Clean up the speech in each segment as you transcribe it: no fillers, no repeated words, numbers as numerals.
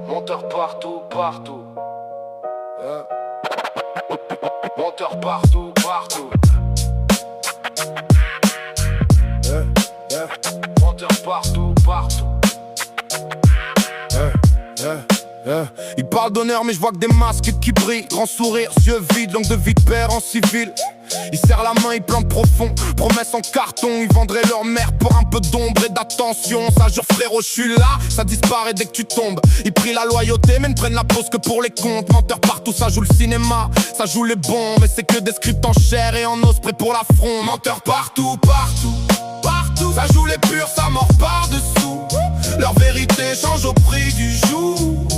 Menteur partout, partout. Menteur partout, partout. Menteur partout, partout. Il parle d'honneur mais je vois que des masques qui brillent. Grand sourire, yeux vides, langue de vipère en civil. Il serre la main, il plante profond. Promesse en carton, ils vendraient leur mère pour un peu d'ombre et d'attention. Ça jure frérot, je suis là, ça disparaît dès que tu tombes. Ils prient la loyauté mais ne prennent la pause que pour les comptes. Menteur partout, ça joue le cinéma, ça joue les bons. Mais c'est que des scripts en chair et en os prêts pour l'affront. Menteur partout, partout, partout. Ça joue les purs, ça mord par-dessous. Leur vérité change au prix du jour.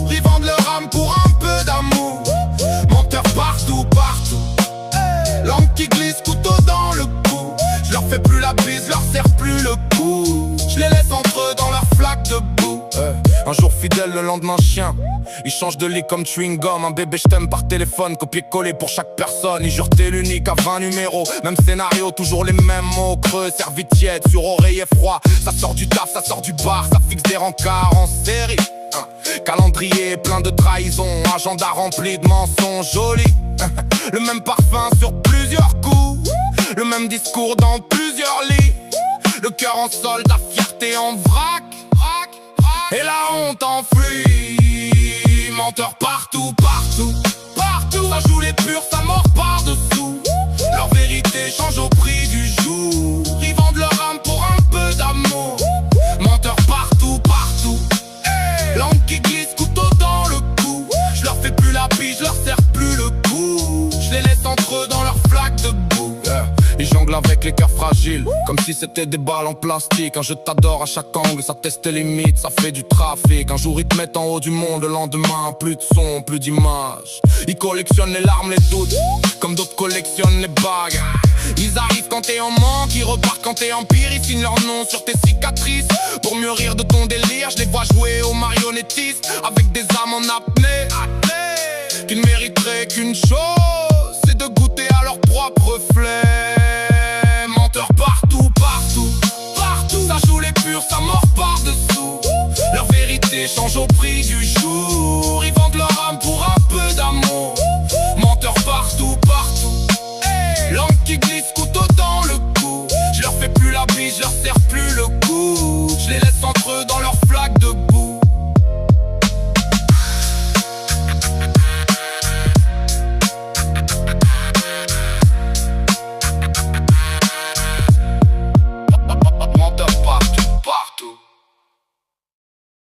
Ils vendent leur âme pour un peu d'amour. Menteur partout, partout. Langue qui glisse, couteau dans le cou. Je leur fais plus la bise, leur serre plus le cou. Je les laisse entre eux dans leur flaque de boue. Un jour fidèle, le lendemain chien. Ils changent de lit comme chewing gum. Un bébé je t'aime par téléphone, copier-coller pour chaque personne. Ils jurent t'es l'unique à 20 numéros. Même scénario, toujours les mêmes mots. Creux, servi tiède, sur oreiller froid. Ça sort du taf, ça sort du bar. Ça fixe des rencarts en série. Calendrier plein de trahison. Agenda rempli de mensonges jolis. Le même parfum sur plusieurs coups. Le même discours dans plusieurs lits. Le cœur en solde, la fierté en vrac. Et la honte enfuie. Menteur partout, partout, partout. Ça joue les purs, ça mord par-dessous. Leur vérité change au prix du jour. Ils vendent leur âme pour un peu d'amour. Menteur partout, partout. Langue qui glisse, couteau dans le cou. Je leur fais plus la bise, je leur serre plus le cou. Je les laisse entre eux dans leur flaque de boue. Ils jonglent avec les cœurs fragiles, comme si c'était des balles en plastique. Un jeu t'adore à chaque angle, ça teste tes limites, ça fait du trafic. Un jour ils te mettent en haut du monde, le lendemain plus de son, plus d'images. Ils collectionnent les larmes, les doutes, comme d'autres collectionnent les bagues. Ils arrivent quand t'es en manque, ils repartent quand t'es en pire. Ils signent leur nom sur tes cicatrices, pour mieux rire de ton délire. Je les vois jouer aux marionnettistes, avec des âmes en apnée, qui ne mériteraient qu'une chose, c'est de goûter à leur propre reflet. Menteur partout, partout, partout. Ça joue les purs, ça mord par-dessous. Leur vérité change au prix du jour. Ils vendent leur âme pour un peu d'amour. Menteur partout, partout. Langue qui glisse, couteau dans le cou. Je leur fais plus la bise, je leur serre plus le cou. Je les laisse entre eux dans leur